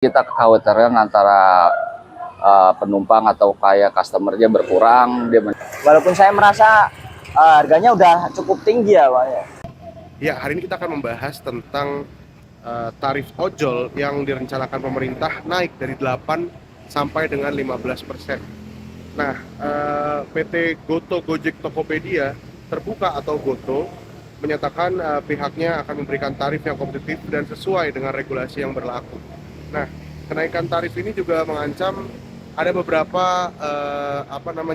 Kita kekhawatiran antara penumpang atau kayak customernya berkurang. Walaupun saya merasa harganya udah cukup tinggi ya Pak ya. Ya, hari ini kita akan membahas tentang tarif ojol yang direncanakan pemerintah naik dari 8 sampai dengan 15%. Nah, PT Goto Gojek Tokopedia terbuka atau Goto menyatakan pihaknya akan memberikan tarif yang kompetitif dan sesuai dengan regulasi yang berlaku. Nah, kenaikan tarif ini juga mengancam ada beberapa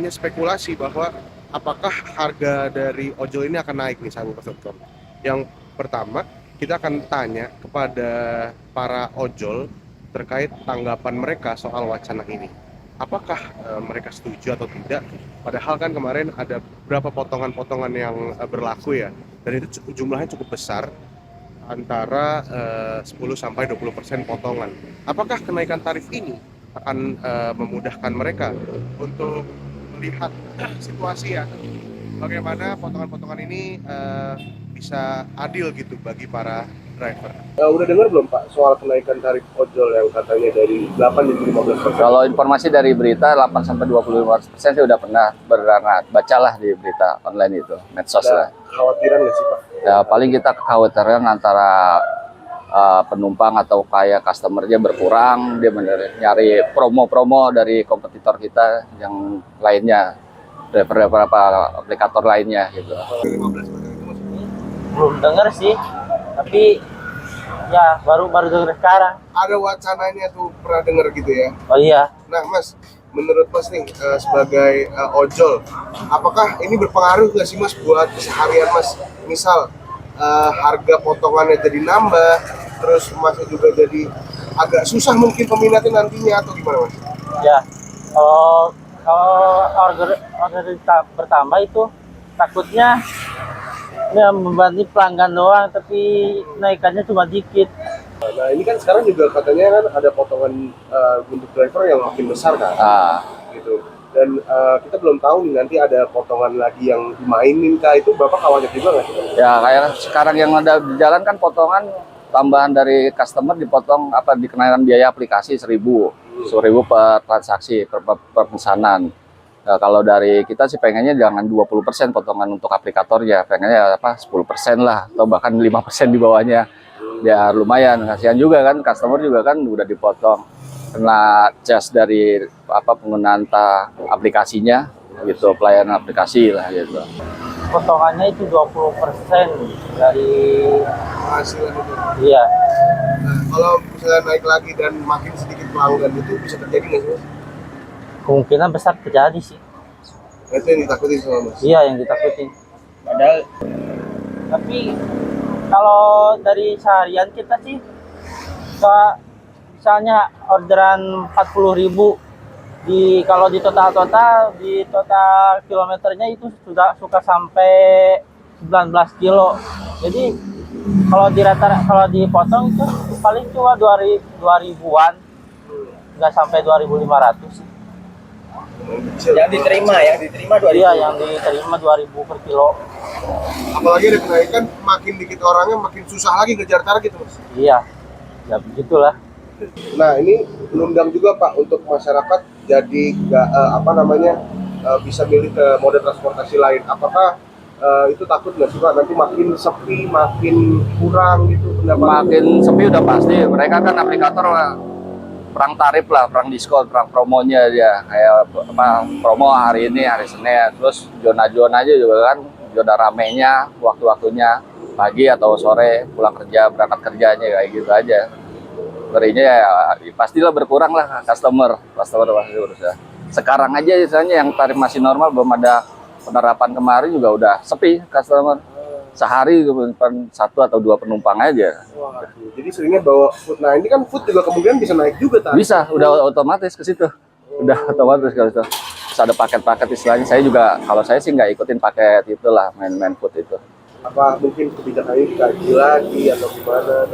spekulasi bahwa apakah harga dari ojol ini akan naik nih, sahabat Pesotkon. Yang pertama, kita akan tanya kepada para ojol terkait tanggapan mereka soal wacana ini. Apakah mereka setuju atau tidak? Padahal kan kemarin ada beberapa potongan-potongan yang berlaku ya, dan itu jumlahnya cukup besar, antara 10-20% potongan. Apakah kenaikan tarif ini akan memudahkan mereka untuk melihat situasi ya, bagaimana potongan-potongan ini bisa adil gitu bagi para driver. Udah dengar belum Pak soal kenaikan tarif ojol yang katanya dari 8 jadi 15%? Kalau informasi dari berita 8-25% saya udah pernah bacalah di berita online itu, medsos lah. Khawatiran nggak sih Pak? Ya paling kita kekhawatiran antara penumpang atau kayak customernya berkurang, dia nyari promo-promo dari kompetitor kita yang lainnya, beberapa aplikator lainnya gitu. 15% itu maksudnya? Belum dengar sih, tapi ya baru dengar sekarang. Ada wacananya tuh, pernah dengar gitu ya? Oh iya. Nah Mas, menurut Mas nih sebagai ojol, apakah ini berpengaruh nggak sih Mas buat keseharian Mas? Misal harga potongannya jadi nambah, terus Masnya juga jadi agak susah mungkin peminatnya nantinya, atau gimana Mas? Ya, kalau order bertambah itu takutnya ya membantu pelanggan doang, tapi naikannya cuma dikit. Nah ini kan sekarang juga katanya kan ada potongan untuk driver yang makin besar kan, gitu. Dan kita belum tahu nih nanti ada potongan lagi yang dimainin kah, itu Bapak khawatir juga nggak sih? Ya kayak sekarang yang ada di jalan kan potongan tambahan dari customer dipotong dikenakan biaya aplikasi 1.000 per transaksi per pemesanan. Nah, kalau dari kita sih pengennya jangan 20% potongan untuk aplikatornya, pengennya 10% lah atau bahkan 5% di bawahnya. Ya lumayan, kasihan juga kan, customer juga kan udah dipotong kena charge dari penggunaan aplikasinya gitu, pelayanan aplikasi lah gitu. Potongannya itu 20% dari Hasilnya itu. iya. Nah, kalau misalnya naik lagi dan makin sedikit pelanggan, itu bisa terjadi nggak sih Mas? Kemungkinan besar terjadi sih. Nah, itu yang ditakutin sama Mas? Iya, yang ditakutin. Padahal tapi kalau dari seharian kita sih, misalnya orderan 40.000, kalau di total kilometernya itu sudah suka sampai 19 kilo. Jadi kalau dipotong itu paling cuma 2.000-an, nggak sampai 2.500 sih. Yang diterima 2.000. Iya, yang diterima 2.000 per kilo. Apalagi ada kenaikan, makin dikit orangnya makin susah lagi ngejar target Mas. Iya, ya begitulah. Nah ini mengundang juga Pak untuk masyarakat jadi bisa milih ke moda transportasi lain. Apakah itu takut nggak sih Pak nanti makin sepi, makin kurang gitu pendapatan? Makin sepi udah pasti, mereka kan aplikator perang tarif lah, perang diskon, perang promonya dia, kayak promo hari ini, hari Senin, terus zona-zona aja juga kan, zona ramenya, waktu-waktunya pagi atau sore pulang kerja, berangkat kerjanya kayak gitu aja. Ngerinya ya pastilah berkurang lah customer pasti berusaha. Sekarang aja misalnya yang tarif masih normal, belum ada penerapan kemarin juga udah sepi customer. Sehari satu atau dua penumpang aja. Wah, jadi seringnya bawa food. Nah ini kan food juga kemungkinan bisa naik juga tarif. Bisa, udah otomatis ke situ. Udah otomatis ke situ. Terus ada paket-paket istilahnya. Saya juga, kalau saya sih nggak ikutin paket itulah, main food itu. Apa mungkin kebijakan ini dikaji lagi atau gimana?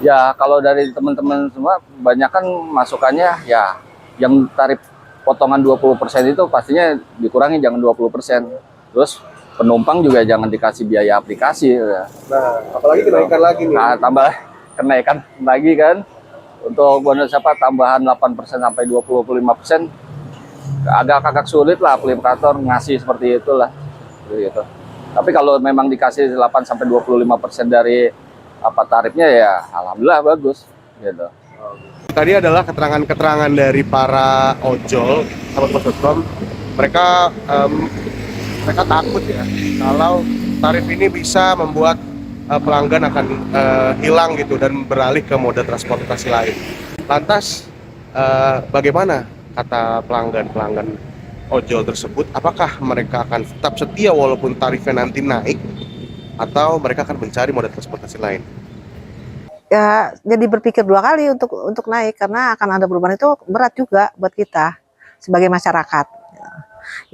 Ya kalau dari teman-teman semua, banyak kan masukannya ya yang tarif potongan 20% itu pastinya dikurangi, jangan 20%. Terus penumpang juga jangan dikasih biaya aplikasi. Ya. Nah apalagi kenaikan lagi nih. Nah tambah kenaikan lagi kan. Untuk bonus apa tambahan 8% sampai 25% agak sulit lah aplikator ngasih seperti itulah gitu. Tapi kalau memang dikasih 8 sampai 25% dari apa tarifnya ya alhamdulillah bagus gitu. Tadi adalah keterangan-keterangan dari para ojol sahabat.com. Mereka mereka takut ya kalau tarif ini bisa membuat pelanggan akan hilang gitu dan beralih ke moda transportasi lain. Lantas bagaimana kata pelanggan ojol tersebut? Apakah mereka akan tetap setia walaupun tarifnya nanti naik, atau mereka akan mencari moda transportasi lain? Ya, jadi berpikir dua kali untuk naik karena akan ada perubahan itu berat juga buat kita sebagai masyarakat.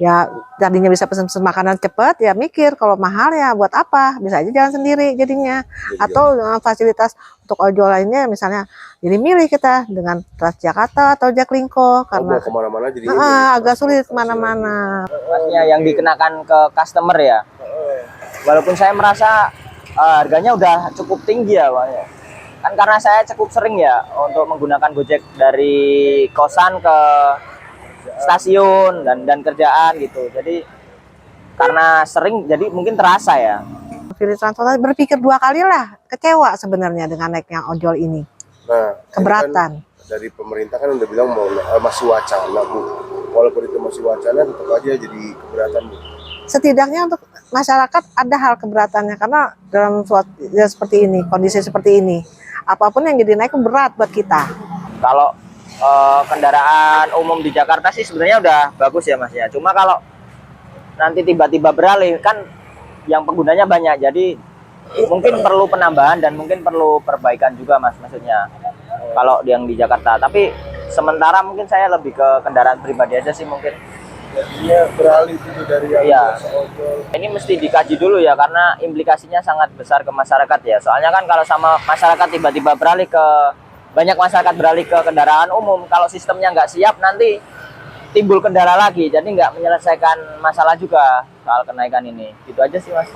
Ya, tadinya bisa pesen makanan cepat, ya mikir kalau mahal ya buat apa? Bisa aja jalan sendiri jadinya. Atau fasilitas untuk ojol lainnya misalnya jadi milih kita dengan Transjakarta atau Jaklingko karena kemana-mana jadi agak sulit kemana-mana. Masnya yang dikenakan ke customer ya. Walaupun saya merasa harganya udah cukup tinggi ya, Pak. Kan karena saya cukup sering ya untuk menggunakan Gojek dari kosan ke stasiun dan kerjaan gitu. Jadi karena sering jadi mungkin terasa ya. Pilih transportasi berpikir dua kali lah, kecewa sebenarnya dengan naiknya ojol ini. Nah, Keberatan. kan dari pemerintah kan udah bilang mau masih wacana, Bu. Walaupun itu masih wacana, tetap aja jadi keberatan, Bu. Setidaknya untuk masyarakat ada hal keberatannya karena dalam suatu ya seperti ini, kondisi seperti ini, apapun yang jadi naik berat buat kita. Kalau kendaraan umum di Jakarta sih sebenarnya udah bagus ya Mas ya. Cuma kalau nanti tiba-tiba beralih kan yang penggunanya banyak, jadi mungkin perlu penambahan dan mungkin perlu perbaikan juga Mas maksudnya kalau yang di Jakarta. Tapi sementara mungkin saya lebih ke kendaraan pribadi aja sih mungkin. Jadinya beralih itu dari yang Iya. biasa ojol. Ini mesti dikaji dulu ya karena implikasinya sangat besar ke masyarakat ya. Soalnya kan kalau sama masyarakat tiba-tiba beralih ke banyak masyarakat beralih ke kendaraan umum, kalau sistemnya nggak siap nanti timbul kendala lagi, jadi nggak menyelesaikan masalah juga soal kenaikan ini. Gitu aja sih Mas.